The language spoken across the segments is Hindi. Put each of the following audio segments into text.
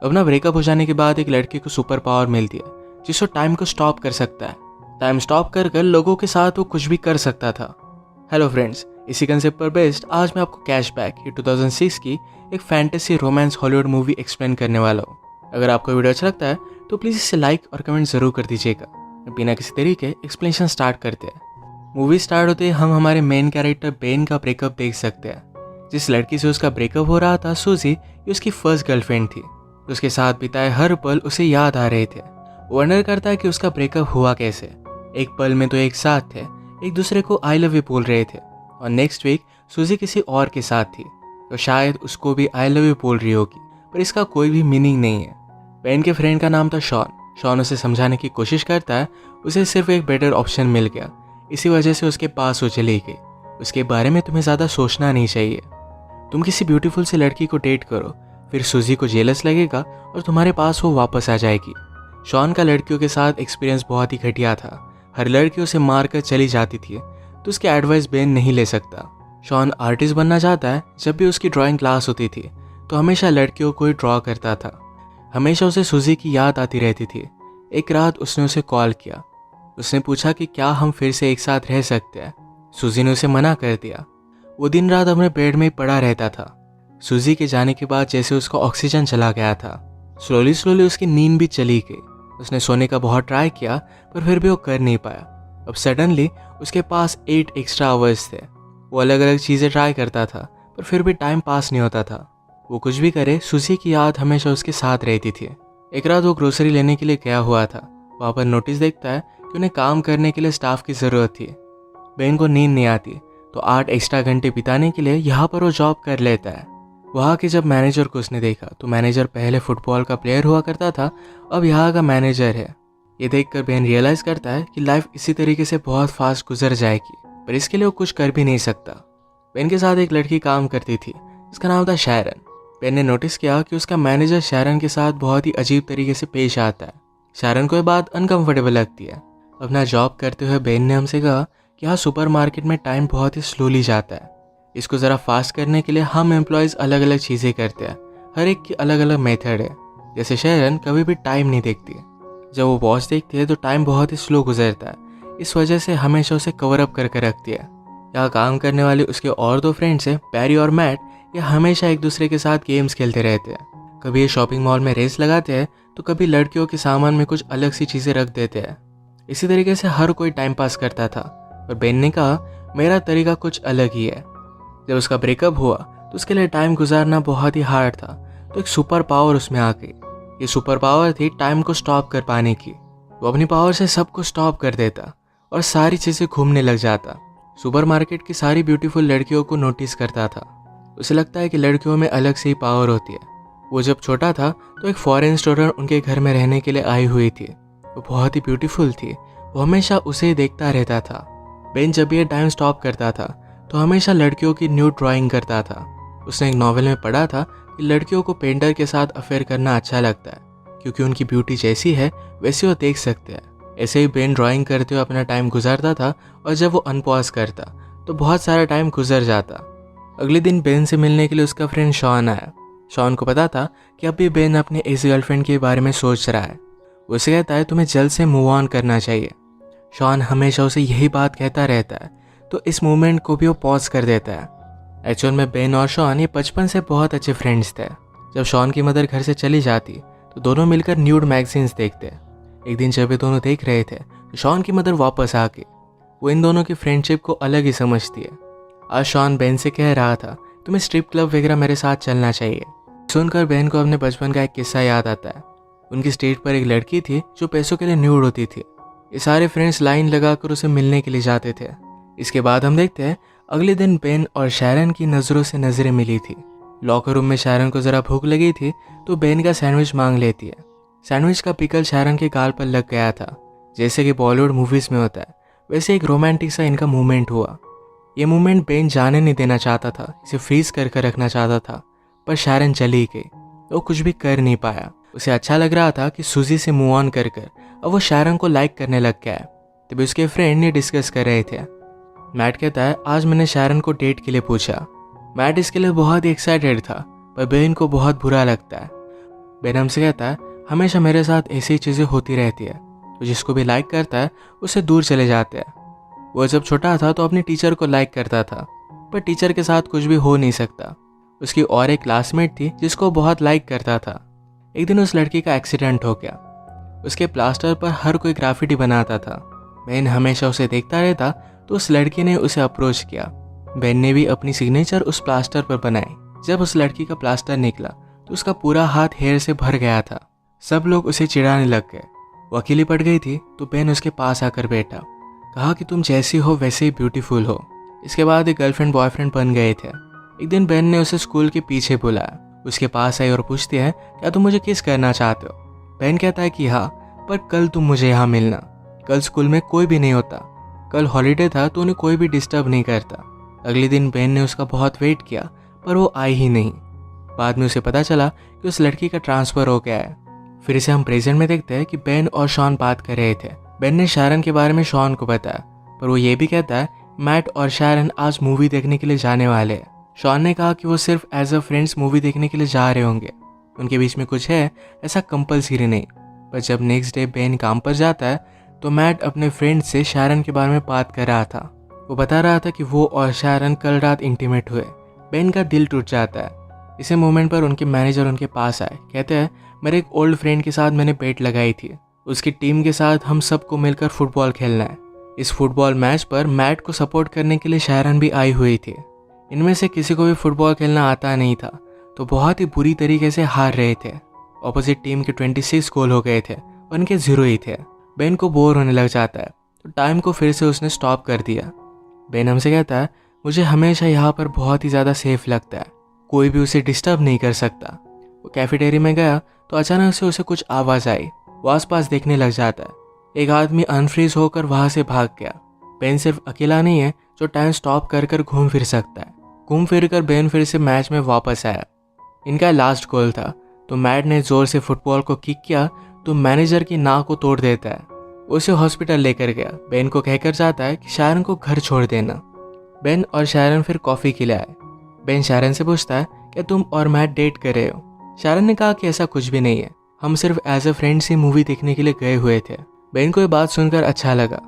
अब ना ब्रेकअप हो जाने के बाद एक लड़के को सुपर पावर मिलती है जिसको टाइम को स्टॉप कर सकता है। टाइम स्टॉप कर कर लोगों के साथ वो कुछ भी कर सकता था। हेलो फ्रेंड्स, इसी कंसेप्ट पर बेस्ड आज मैं आपको कैशबैक ये 2006 की एक fantasy romance Hollywood movie explain करने वाला हूँ। अगर आपको वीडियो अच्छा लगता है तो प्लीज़ इसे लाइक और कमेंट ज़रूर कर दीजिएगा। बिना किसी तरीके एक्सप्लेनेशन स्टार्ट करते हैं। मूवी स्टार्ट होते ही हम हमारे मेन कैरेक्टर बेन का ब्रेकअप देख सकते हैं। जिस लड़की से उसका ब्रेकअप हो रहा था सूजी, ये उसकी फर्स्ट गर्लफ्रेंड थी। उसके साथ बिताए हर पल उसे याद आ रहे थे। वो वंडर करता है कि उसका ब्रेकअप हुआ कैसे। एक पल में तो एक साथ थे, एक दूसरे को आई लव यू बोल रहे थे, और नेक्स्ट वीक सूजी किसी और के साथ थी तो शायद उसको भी आई लव यू बोल रही होगी, पर इसका कोई भी मीनिंग नहीं है। बेन के फ्रेंड का नाम था शॉन। शॉन उसे समझाने की कोशिश करता है, उसे सिर्फ एक बेटर ऑप्शन मिल गया, इसी वजह से उसके पास वो चली गई। उसके बारे में तुम्हें ज़्यादा सोचना नहीं चाहिए। तुम किसी ब्यूटीफुल सी लड़की को डेट करो, फिर सूजी को जेलस लगेगा और तुम्हारे पास वो वापस आ जाएगी। शॉन का लड़कियों के साथ एक्सपीरियंस बहुत ही घटिया था। हर लड़की उसे मार कर चली जाती थी, तो उसकी एडवाइस बेन नहीं ले सकता। शॉन आर्टिस्ट बनना चाहता है। जब भी उसकी ड्राइंग क्लास होती थी तो हमेशा लड़कियों को ही ड्रॉ करता था। हमेशा उसे सूजी की याद आती रहती थी। एक रात उसने उसे कॉल किया। उसने पूछा कि क्या हम फिर से एक साथ रह सकते हैं। सूजी ने उसे मना कर दिया। वो दिन रात अपने बेड में ही पड़ा रहता था। सूजी के जाने के बाद जैसे उसका ऑक्सीजन चला गया था, स्लोली स्लोली उसकी नींद भी चली गई। उसने सोने का बहुत ट्राई किया पर फिर भी वो कर नहीं पाया। अब सडनली उसके पास 8 एक्स्ट्रा आवर्स थे। वो अलग अलग चीज़ें ट्राई करता था पर फिर भी टाइम पास नहीं होता था। वो कुछ भी करे, सूजी की याद हमेशा उसके साथ रहती थी। एक रात वो ग्रोसरी लेने के लिए गया हुआ था। वहाँ पर नोटिस देखता है कि उन्हें काम करने के लिए स्टाफ की ज़रूरत थी। बेन को नींद नहीं आती तो 8 एक्स्ट्रा घंटे बिताने के लिए यहाँ पर वो जॉब कर लेता है। वहाँ के जब मैनेजर को उसने देखा तो मैनेजर पहले फुटबॉल का प्लेयर हुआ करता था, अब यहाँ का मैनेजर है। ये देखकर बेन रियलाइज़ करता है कि लाइफ इसी तरीके से बहुत फास्ट गुजर जाएगी, पर इसके लिए वो कुछ कर भी नहीं सकता। बेन के साथ एक लड़की काम करती थी, उसका नाम था शैरन। बेन ने नोटिस किया कि उसका मैनेजर शैरन के साथ बहुत ही अजीब तरीके से पेश आता है। शैरन को ये बात अनकंफर्टेबल लगती है। अपना जॉब करते हुए बेन ने हमसे कहा कि यहाँ सुपर मार्केट में टाइम बहुत ही स्लोली जाता है। इसको ज़रा फास्ट करने के लिए हम एम्प्लॉयज़ अलग अलग चीज़ें करते हैं। हर एक की अलग अलग मेथड है। जैसे शैरन कभी भी टाइम नहीं देखती। जब वो वॉच देखती है तो टाइम बहुत ही स्लो गुजरता है। इस वजह से हमेशा उसे कवर अप करके रखती है। यहाँ काम करने वाले उसके और 2 फ्रेंड्स हैं, पैरी और मैट। ये हमेशा एक दूसरे के साथ गेम्स खेलते रहते हैं। कभी ये शॉपिंग मॉल में रेस लगाते हैं तो कभी लड़कियों के सामान में कुछ अलग सी चीज़ें रख देते हैं। इसी तरीके से हर कोई टाइम पास करता था। और बेन ने कहा मेरा तरीका कुछ अलग ही है। जब उसका ब्रेकअप हुआ तो उसके लिए टाइम गुजारना बहुत ही हार्ड था, तो एक सुपर पावर उसमें आ गई। ये सुपर पावर थी टाइम को स्टॉप कर पाने की। वो अपनी पावर से सब कुछ स्टॉप कर देता और सारी चीज़ें घूमने लग जाता। सुपरमार्केट की सारी ब्यूटीफुल लड़कियों को नोटिस करता था। उसे लगता है कि लड़कियों में अलग से ही पावर होती है। वो जब छोटा था तो एक फॉरेन स्टूडेंट उनके घर में रहने के लिए आई हुई थी। वो बहुत ही ब्यूटीफुल थी। वो हमेशा उसे ही देखता रहता था। बेन जब ये टाइम स्टॉप करता था तो हमेशा लड़कियों की न्यू ड्राइंग करता था। उसने एक नॉवेल में पढ़ा था कि लड़कियों को पेंटर के साथ अफेयर करना अच्छा लगता है, क्योंकि उनकी ब्यूटी जैसी है वैसी वो देख सकते हैं। ऐसे ही बेन ड्राइंग करते हुए अपना टाइम गुजारता था, और जब वो अनपॉज करता तो बहुत सारा टाइम गुजर जाता। अगले दिन बेन से मिलने के लिए उसका फ्रेंड शॉन आया। शॉन को पता था कि अभी बेन अपने इस गर्लफ्रेंड के बारे में सोच रहा है। वो उसे कहता है तुम्हें जल्द से मूव ऑन करना चाहिए। शॉन हमेशा उसे यही बात कहता रहता है, तो इस मूवमेंट को भी वो पॉज कर देता है। एक्चुअल में बेन और शॉन ये बचपन से बहुत अच्छे फ्रेंड्स थे। जब शॉन की मदर घर से चली जाती तो दोनों मिलकर न्यूड मैगजीन्स देखते। एक दिन जब ये दोनों देख रहे थे तो शॉन की मदर वापस आ गई। वो इन दोनों की फ्रेंडशिप को अलग ही समझती है। आज शॉन बेन से कह रहा था तुम्हें स्ट्रिप क्लब वगैरह मेरे साथ चलना चाहिए। सुनकर बेन को अपने बचपन का एक किस्सा याद आता है। उनकी स्टेज पर एक लड़की थी जो पैसों के लिए न्यूड होती थी। ये सारे फ्रेंड्स लाइन लगाकर उसे मिलने के लिए जाते थे। इसके बाद हम देखते हैं अगले दिन बेन और शैरन की नज़रों से नज़रें मिली थी। लॉकर रूम में शैरन को ज़रा भूख लगी थी तो बेन का सैंडविच मांग लेती है। सैंडविच का पिकल शैरन के गाल पर लग गया था। जैसे कि बॉलीवुड मूवीज़ में होता है वैसे एक रोमांटिक सा इनका मूवमेंट हुआ। ये मूवमेंट बेन जाने नहीं देना चाहता था, इसे फ्रीज कर रखना चाहता था, पर शैरन चली गई। वो कुछ भी कर नहीं पाया। उसे अच्छा लग रहा था कि सूजी से मूव ऑन कर अब वो शैरन को लाइक करने लग गया है। तभी उसके फ्रेंड ने डिस्कस कर रहे थे। मैट कहता है आज मैंने शैरन को डेट के लिए पूछा। मैट इसके लिए बहुत ही एक्साइटेड था, पर बेन को बहुत बुरा लगता है। बेन हमसे कहता है हमेशा मेरे साथ ऐसी चीज़ें होती रहती है, तो जिसको भी लाइक करता है उससे दूर चले जाते हैं। वो जब छोटा था तो अपनी टीचर को लाइक करता था, पर टीचर के साथ कुछ भी हो नहीं सकता। उसकी और एक क्लासमेट थी जिसको बहुत लाइक करता था। एक दिन उस लड़की का एक्सीडेंट हो गया। उसके प्लास्टर पर हर कोई ग्राफिटी बनाता था। बेन हमेशा उसे देखता रहता, तो उस लड़की ने उसे अप्रोच किया। बेन ने भी अपनी सिग्नेचर उस प्लास्टर पर बनाई। जब उस लड़की का प्लास्टर निकला तो उसका पूरा हाथ हेयर से भर गया था। सब लोग उसे चिढ़ाने लग गए। वो अकेली पड़ गई थी, तो बेन उसके पास आकर बैठा। कहा कि तुम जैसी हो वैसे ही ब्यूटीफुल हो। इसके बाद एक गर्लफ्रेंड बॉयफ्रेंड बन गए थे। एक दिन बेन ने उसे स्कूल के पीछे बुलाया। उसके पास आई और पूछती है क्या तुम मुझे किस करना चाहते हो। बेन कहता है कि हाँ, पर कल तुम मुझे यहाँ मिलना। कल स्कूल में कोई भी नहीं होता। कल हॉलीडे था तो उन्हें कोई भी डिस्टर्ब नहीं करता। अगले दिन बेन ने उसका बहुत वेट किया, पर वो आई ही नहीं। बाद में उसे पता चला कि उस लड़की का ट्रांसफ़र हो गया है। फिर इसे हम प्रेजेंट में देखते हैं कि बेन और शॉन बात कर रहे थे। बेन ने शारन के बारे में शॉन को बताया, पर वो ये भी कहता है मैट और शारन आज मूवी देखने के लिए जाने वाले हैं। शॉन ने कहा कि वो सिर्फ एज अ फ्रेंड्स मूवी देखने के लिए जा रहे होंगे, उनके बीच में कुछ है ऐसा कंपल्सरी नहीं। पर जब नेक्स्ट डे बेन काम पर जाता है तो मैट अपने फ्रेंड से शारन के बारे में बात कर रहा था। वो बता रहा था कि वो और शारन कल रात इंटीमेट हुए। बेन का दिल टूट जाता है। इसी मोमेंट पर उनके मैनेजर उनके पास आए। कहते हैं मेरे एक ओल्ड फ्रेंड के साथ मैंने बेट लगाई थी, उसकी टीम के साथ हम सबको मिलकर फुटबॉल खेलना है। इस फुटबॉल मैच पर मैट को सपोर्ट करने के लिए शारन भी आई हुई थी। इनमें से किसी को भी फुटबॉल खेलना आता नहीं था, तो बहुत ही बुरी तरीके से हार रहे थे। ऑपोजिट टीम के 26 गोल हो गए थे और उनके 0 ही थे। बेन को बोर होने लग जाता है, तो टाइम को फिर से उसने स्टॉप कर दिया। बेन हमसे कहता है मुझे हमेशा यहाँ पर बहुत ही ज़्यादा सेफ लगता है, कोई भी उसे डिस्टर्ब नहीं कर सकता। वो कैफेटेरिया में गया तो अचानक से उसे कुछ आवाज़ आई। वो आसपास देखने लग जाता है। एक आदमी अनफ्रीज होकर वहाँ से भाग गया। बेन सिर्फ अकेला नहीं है जो टाइम स्टॉप कर कर घूम फिर सकता है। घूम फिर कर बेन फिर से मैच में वापस आया। इनका लास्ट गोल था, तो मैट ने जोर से फुटबॉल को किक किया तो मैनेजर की नाक को तोड़ देता है। उसे हॉस्पिटल लेकर गया। बेन को कहकर जाता है कि शारन को घर छोड़ देना। बेन और शारन फिर कॉफ़ी के लिए आए। बेन शारन से पूछता है कि तुम और मैट डेट कर रहे हो। शारन ने कहा कि ऐसा कुछ भी नहीं है, हम सिर्फ एज अ फ्रेंड्स ही मूवी देखने के लिए गए हुए थे। बेन को ये बात सुनकर अच्छा लगा।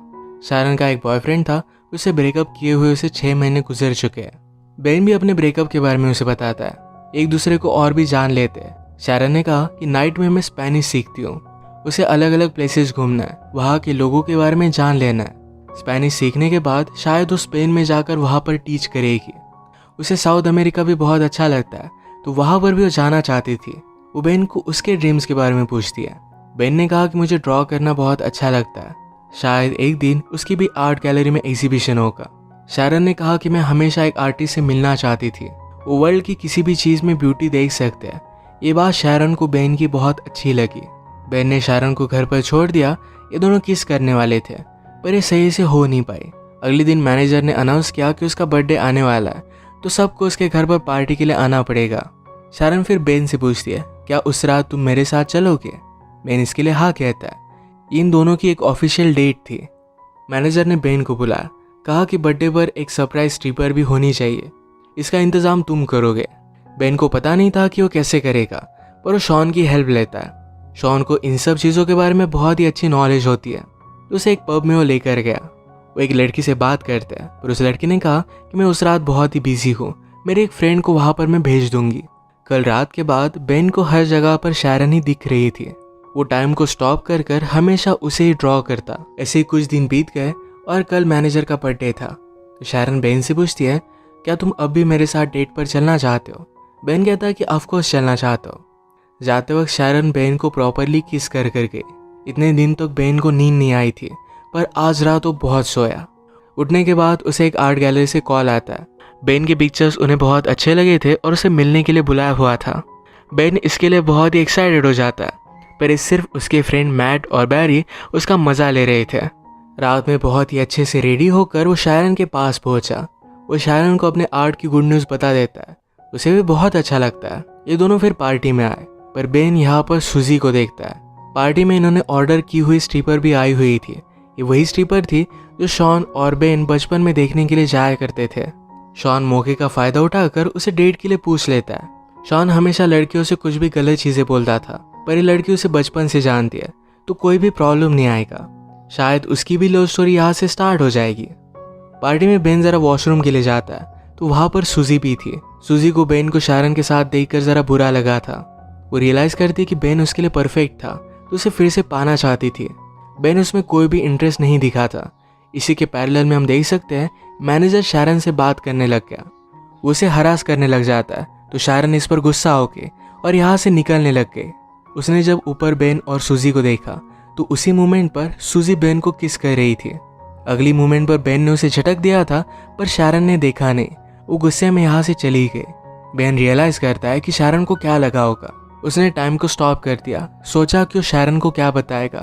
शारन का एक बॉयफ्रेंड था, उसे ब्रेकअप किए हुए उसे 6 महीने गुजर चुके हैं। बेन भी अपने ब्रेकअप के बारे में उसे बताता है। एक दूसरे को और भी जान लेते हैं। शारन ने कहा कि नाइट में मैं स्पेनिश सीखती हूँ, उसे अलग अलग प्लेसेस घूमना है, वहाँ के लोगों के बारे में जान लेना है। स्पेनिश सीखने के बाद शायद वो स्पेन में जाकर वहाँ पर टीच करेगी। उसे साउथ अमेरिका भी बहुत अच्छा लगता है, तो वहाँ पर भी वो जाना चाहती थी। वो बेन को उसके ड्रीम्स के बारे में पूछती है। बेन ने कहा कि मुझे ड्रॉ करना बहुत अच्छा लगता है, शायद एक दिन उसकी भी आर्ट गैलरी में एग्जीबिशन होगा। शारन ने कहा कि मैं हमेशा एक आर्टिस्ट से मिलना चाहती थी, वो वर्ल्ड की किसी भी चीज़ में ब्यूटी देख सकते हैं। ये बात शारन को बेन की बहुत अच्छी लगी। बेन ने शारन को घर पर छोड़ दिया। ये दोनों किस करने वाले थे, पर ये सही से हो नहीं पाई। अगले दिन मैनेजर ने अनाउंस किया कि उसका बर्थडे आने वाला है, तो सबको उसके घर पर पार्टी के लिए आना पड़ेगा। शारन फिर बेन से पूछती है क्या उस रात तुम मेरे साथ चलोगे। बेन इसके लिए हाँ कहता है। इन दोनों की एक ऑफिशियल डेट थी। मैनेजर ने बेन को बुलाया, कहा कि बर्थडे पर एक सरप्राइज स्ट्रिपर भी होनी चाहिए, इसका इंतज़ाम तुम करोगे। बेन को पता नहीं था कि वो कैसे करेगा, पर वो शॉन की हेल्प लेता है। शॉन को इन सब चीज़ों के बारे में बहुत ही अच्छी नॉलेज होती है, तो उसे एक पब में वो लेकर गया। वो एक लड़की से बात करते हैं, पर उस लड़की ने कहा कि मैं उस रात बहुत ही बिजी हूँ, मेरे एक फ्रेंड को वहाँ पर मैं भेज दूंगी। कल रात के बाद बेन को हर जगह पर शारन ही दिख रही थी। वो टाइम को स्टॉप कर कर हमेशा उसे ही ड्रॉ करता। ऐसे ही कुछ दिन बीत गए और कल मैनेजर का बर्थडे था। तो शारन बेन से पूछती है क्या तुम अब भी मेरे साथ डेट पर चलना चाहते हो। बेन कहता है कि ऑफकोर्स चलना चाहता हो। जाते वक्त शारन बेन को प्रॉपरली किस कर गई। इतने दिन तक बेन को नींद नहीं आई थी, पर आज रात वो बहुत सोया। उठने के बाद उसे एक आर्ट गैलरी से कॉल आता है। बेन के पिक्चर्स उन्हें बहुत अच्छे लगे थे और उसे मिलने के लिए बुलाया हुआ था। बेन इसके लिए बहुत ही एक्साइटेड हो जाता है, पर इस सिर्फ उसके फ्रेंड मैट और बैरी उसका मज़ा ले रहे थे। रात में बहुत ही अच्छे से रेडी होकर वो शारन के पास पहुंचा। वो शारन को अपने आर्ट की गुड न्यूज़ बता देता है, उसे भी बहुत अच्छा लगता है। ये दोनों फिर पार्टी में आए, पर बेन यहाँ पर सुजी को देखता है। पार्टी में इन्होंने ऑर्डर की हुई स्ट्रिपर भी आई हुई थी। ये वही स्ट्रिपर थी जो शॉन और बेन बचपन में देखने के लिए जाया करते थे। शॉन मौके का फ़ायदा उठाकर उसे डेट के लिए पूछ लेता है। शॉन हमेशा लड़कियों से कुछ भी गलत चीज़ें बोलता था, पर ये लड़की उसे बचपन से जानती है तो कोई भी प्रॉब्लम नहीं आएगा। शायद उसकी भी लव स्टोरी यहाँ से स्टार्ट हो जाएगी। पार्टी में बेन ज़रा वॉशरूम के लिए जाता है तो वहाँ पर सूजी भी थी। सूजी को बेन को शारन के साथ देखकर ज़रा बुरा लगा था। वो रियलाइज़ करती कि बेन उसके लिए परफेक्ट था तो उसे फिर से पाना चाहती थी। बेन उसमें कोई भी इंटरेस्ट नहीं दिखा था। इसी के पैरेलल में हम देख सकते हैं मैनेजर शारन से बात करने लग गया। वो उसे हरास करने लग जाता है तो शारन इस पर गुस्सा होके और यहाँ से निकलने लग गई। उसने जब ऊपर बेन और सूजी को देखा तो उसी मोमेंट पर सूजी बेन को किस कर रही थी। अगली मोमेंट पर बेन ने उसे झटक दिया था पर शारन ने देखा नहीं। वो गुस्से में यहाँ से चली गई। बेन रियलाइज करता है कि शारन को क्या लगा होगा। उसने टाइम को स्टॉप कर दिया, सोचा कि वो शारन को क्या बताएगा,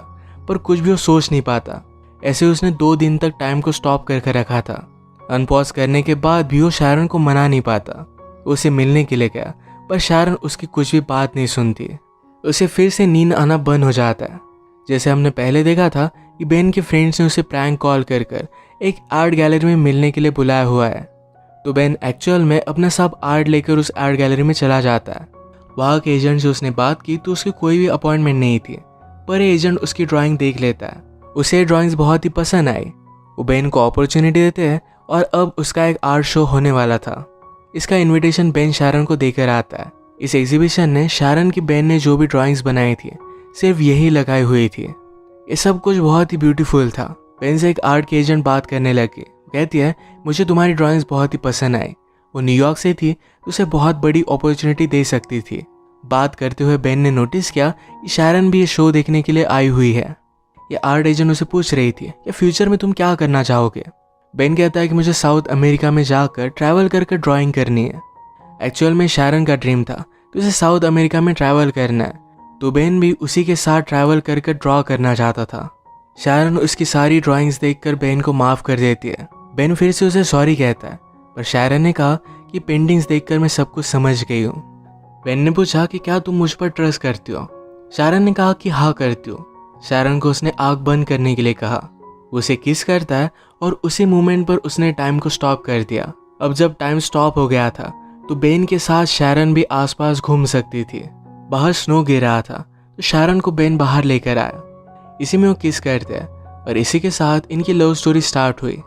पर कुछ भी वो सोच नहीं पाता। ऐसे उसने 2 दिन तक टाइम को स्टॉप करके रखा था। अनपॉज करने के बाद भी वो शारन को मना नहीं पाता। उसे मिलने के लिए गया पर शारन उसकी कुछ भी बात नहीं सुनती। उसे फिर से नींद आना बंद हो जाता है। जैसे हमने पहले देखा था कि बेन के फ्रेंड्स ने उसे प्रैंक कॉल कर एक आर्ट गैलरी में मिलने के लिए बुलाया हुआ है। तो बेन एक्चुअल में अपना सब आर्ट लेकर उस आर्ट गैलरी में चला जाता है। वहाँ के एजेंट से उसने बात की तो उसकी कोई भी अपॉइंटमेंट नहीं थी, पर एजेंट उसकी ड्राइंग देख लेता है। उसे ड्राइंग्स बहुत ही पसंद आई। वो बेन को अपॉर्चुनिटी देते हैं और अब उसका एक आर्ट शो होने वाला था। इसका इन्विटेशन बेन शारन को देकर आता है। इस एग्जीबिशन ने शारन की बेन ने जो भी ड्राइंग्स बनाई थी सिर्फ यही लगाई हुई थी। ये सब कुछ बहुत ही ब्यूटीफुल था। बेन से एक आर्ट की एजेंट बात करने लगी। कहती है मुझे तुम्हारी ड्राइंग्स बहुत ही पसंद आई। वो न्यूयॉर्क से थी तो उसे बहुत बड़ी अपॉर्चुनिटी दे सकती थी। बात करते हुए बेन ने नोटिस किया कि शारन भी ये शो देखने के लिए आई हुई है। ये आर्ट एजेंट उसे पूछ रही थी कि फ्यूचर में तुम क्या करना चाहोगे। बेन कहता है कि मुझे साउथ अमेरिका में जाकर ट्रैवल करके ड्राइंग करनी है। एक्चुअल में शारन का ड्रीम था तो उसे साउथ अमेरिका में ट्रैवल करना है, तो बेन भी उसी के साथ ट्रैवल करके ड्रॉ करना चाहता था। शारन उसकी सारी ड्राइंग्स देखकर बेन को माफ़ कर देती है। बेन फिर से उसे सॉरी कहता है पर शारन ने कहा कि पेंटिंग्स देखकर मैं सब कुछ समझ गई हूँ। बेन ने पूछा कि क्या तुम मुझ पर ट्रस्ट करती हो। शारन ने कहा कि हाँ करती हूँ। शारन को उसने आँख बंद करने के लिए कहा। वो उसे किस करता है और उसी मोमेंट पर उसने टाइम को स्टॉप कर दिया। अब जब टाइम स्टॉप हो गया था तो बेन के साथ शारन भी आसपास घूम सकती थी। बाहर स्नो गिर रहा था तो शारन को बेन बाहर लेकर आया। इसी में वो किस करते हैं और इसी के साथ इनकी लव स्टोरी स्टार्ट हुई।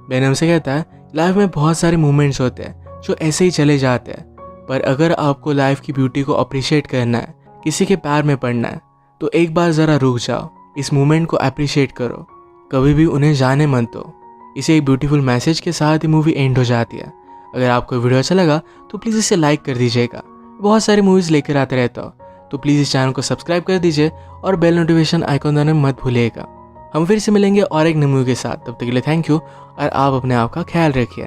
बेन हमसे कहता है लाइफ में बहुत सारे मोमेंट्स होते हैं जो ऐसे ही चले जाते हैं, पर अगर आपको लाइफ की ब्यूटी को अप्रिशिएट करना है, किसी के प्यार में पड़ना है, तो एक बार ज़रा रुक जाओ, इस मोमेंट को अप्रिशिएट करो, कभी भी उन्हें जाने मत दो। इसे एक ब्यूटीफुल मैसेज के साथ ही मूवी एंड हो जाती है। अगर आपको वीडियो अच्छा लगा तो प्लीज़ इसे लाइक कर दीजिएगा। बहुत सारी मूवीज़ लेकर आते रहता हो तो प्लीज़ इस चैनल को सब्सक्राइब कर दीजिए और बेल नोटिफिकेशन आइकॉन दबाना मत भूलिएगा। हम फिर से मिलेंगे और एक नई मूवी के साथ। तब तक के लिए थैंक यू और आप अपने आप का ख्याल रखिए।